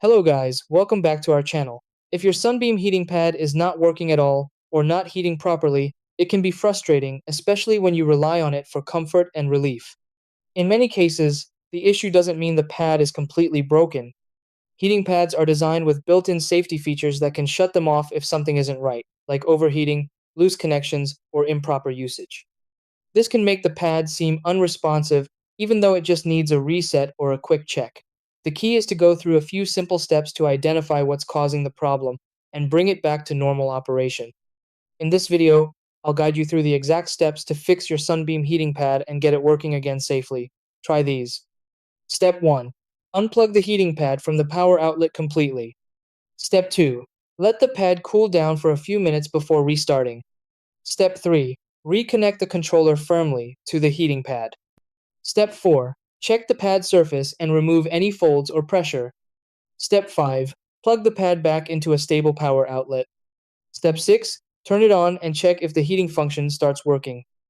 Hello guys, welcome back to our channel. If your Sunbeam heating pad is not working at all, or not heating properly, it can be frustrating, especially when you rely on it for comfort and relief. In many cases, the issue doesn't mean the pad is completely broken. Heating pads are designed with built-in safety features that can shut them off if something isn't right, like overheating, loose connections, or improper usage. This can make the pad seem unresponsive even though it just needs a reset or a quick check. The key is to go through a few simple steps to identify what's causing the problem and bring it back to normal operation. In this video, I'll guide you through the exact steps to fix your Sunbeam heating pad and get it working again safely. Try these. Step 1. Unplug the heating pad from the power outlet completely. Step 2. Let the pad cool down for a few minutes before restarting. Step 3. Reconnect the controller firmly to the heating pad. Step 4. Check the pad surface and remove any folds or pressure. Step 5. Plug the pad back into a stable power outlet. Step 6. Turn it on and check if the heating function starts working.